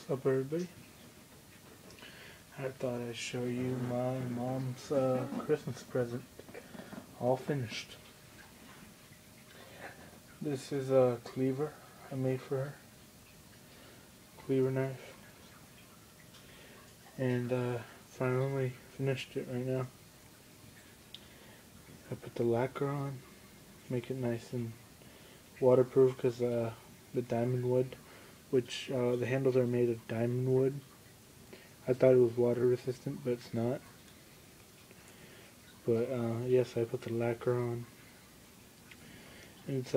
What's up, everybody? I thought I'd show you my mom's Christmas present, all finished. This is a cleaver I made for her, cleaver knife, and finally finished it right now. I put the lacquer on, make it nice and waterproof because the diamond wood, which the handles are made of diamond wood. I thought it was water resistant, but it's not. But yes, I put the lacquer on. It's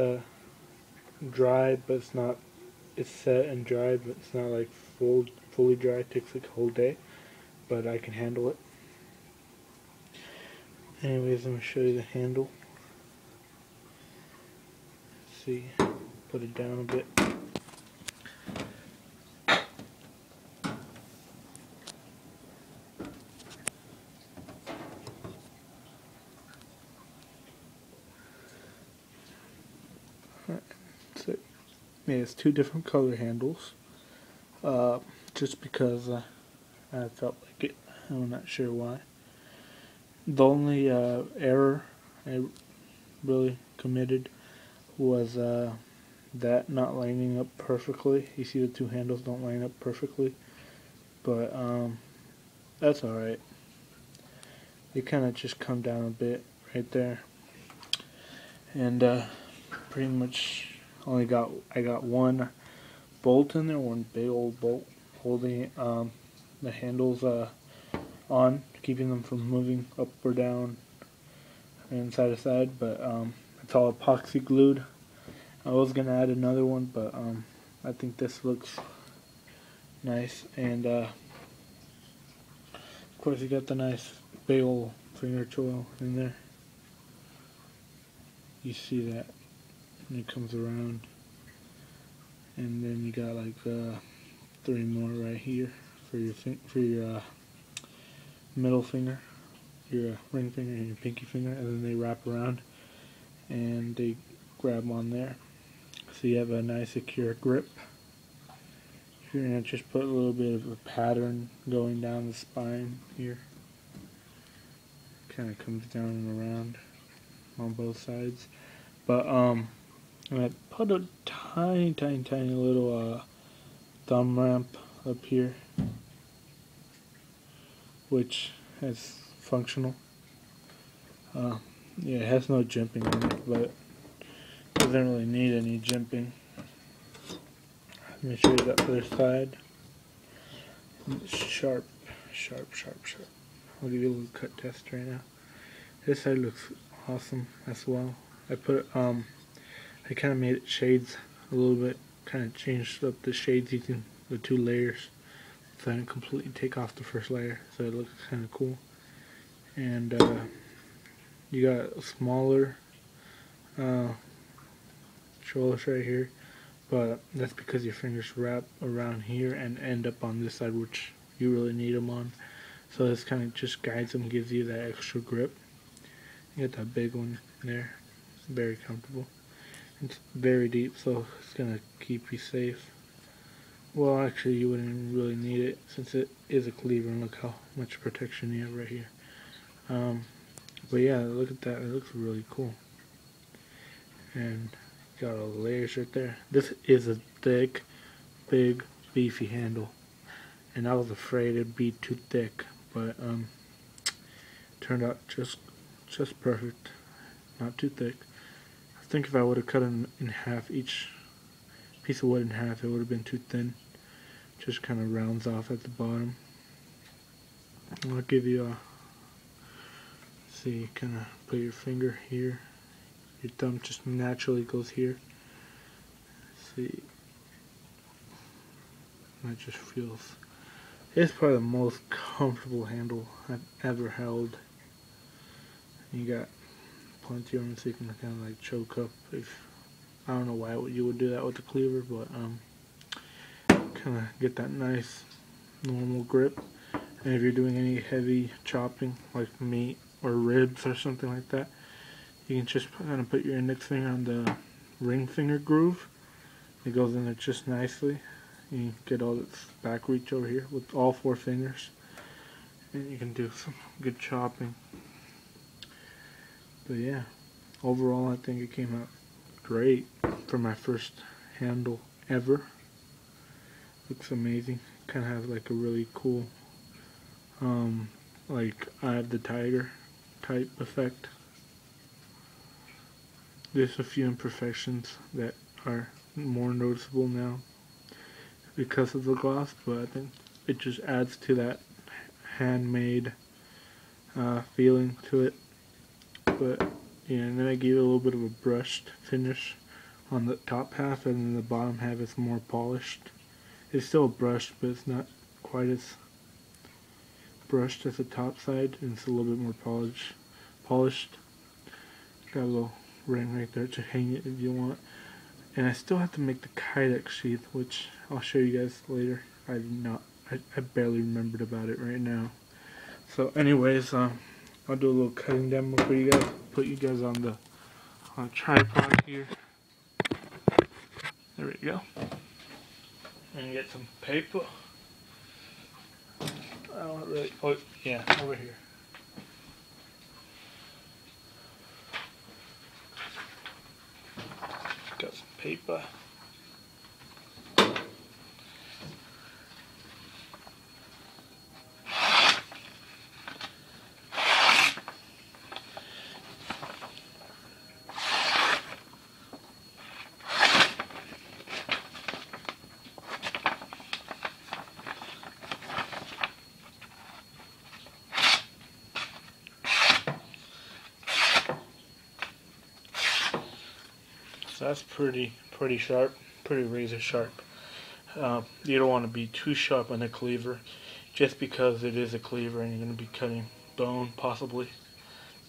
dry, but it's not. It's set and dry, but it's not like fully dry. It takes like a whole day, but I can handle it. Anyways, I'm gonna show you the handle. Let's see, put it down a bit. So, yeah, it's two different color handles. Just because I felt like it. I'm not sure why. The only error I really committed was that not lining up perfectly. You see the two handles don't line up perfectly, but that's alright. They kind of just come down a bit right there, and pretty much I got one bolt in there, one big old bolt holding the handles on, keeping them from moving up or down and side to side, but it's all epoxy glued. I was gonna add another one, but I think this looks nice, and of course you got the nice big old finger tool in there. You see that, and it comes around, and then you got like 3 more right here for your middle finger, your ring finger, and your pinky finger, and then they wrap around and they grab on there, so you have a nice secure grip. You're gonna just put a little bit of a pattern going down the spine here. Kind of comes down and around on both sides, but I'm gonna put a tiny little thumb ramp up here, which is functional. Yeah, it has no jimping on it, but doesn't really need any jimping. Let me show you the other side. Sharp. I'll give you a little cut test right now. This side looks awesome as well. I kind of made it shades a little bit. Kind of changed up the shades using the 2 layers, so I didn't completely take off the first layer, so it looks kind of cool. And you got a smaller shoulders right here, but that's because your fingers wrap around here and end up on this side, which you really need them on. So this kind of just guides them, gives you that extra grip. You got that big one there, it's very comfortable. It's very deep, so it's gonna keep you safe. Well, actually, you wouldn't really need it since it is a cleaver, and look how much protection you have right here. But yeah, look at that, it looks really cool. And got all the layers right there. This is a thick, big, beefy handle, and I was afraid it'd be too thick, but turned out just perfect. Not too thick. I think if I would have cut it in half, each piece of wood in half, it would have been too thin. Just kind of rounds off at the bottom. I'll give you a, see, kind of put your finger here. Your thumb just naturally goes here. See, that just feels, it's probably the most comfortable handle I've ever held. You got plenty of them, so you can kind of like choke up. If I don't know why you would do that with the cleaver, but kind of get that nice normal grip. And if you're doing any heavy chopping like meat or ribs or something like that, you can just kind of put your index finger on the ring finger groove. It goes in there just nicely. You get all this back reach over here with all 4 fingers, and you can do some good chopping. But yeah, overall I think it came out great for my first handle ever. Looks amazing. Kind of has like a really cool like Eye of the Tiger type effect. There's a few imperfections that are more noticeable now because of the gloss, but I think it just adds to that handmade feeling to it. But yeah, and then I gave it a little bit of a brushed finish on the top half, and then the bottom half is more polished. It's still brushed, but it's not quite as brushed as the top side, and it's a little bit more polished. Got a little ring right there to hang it if you want. And I still have to make the Kydex sheath, which I'll show you guys later. I barely remembered about it right now. So anyways, I'll do a little cutting demo for you guys. Put you guys on the tripod here. There we go. And get some paper. I don't really. Oh yeah, over here. Got some paper. So that's pretty sharp, pretty razor sharp. You don't want to be too sharp on the cleaver, just because it is a cleaver and you're going to be cutting bone possibly.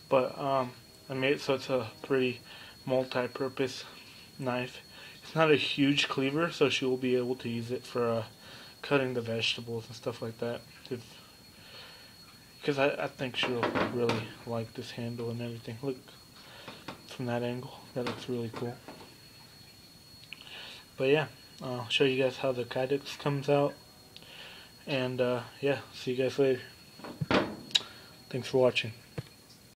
But I made it so it's a pretty multi-purpose knife. It's not a huge cleaver, so she will be able to use it for cutting the vegetables and stuff like that. Because I think she'll really like this handle and everything. Look, from that angle, that looks really cool. But yeah, I'll show you guys how the Kydex comes out. And yeah, see you guys later. Thanks for watching.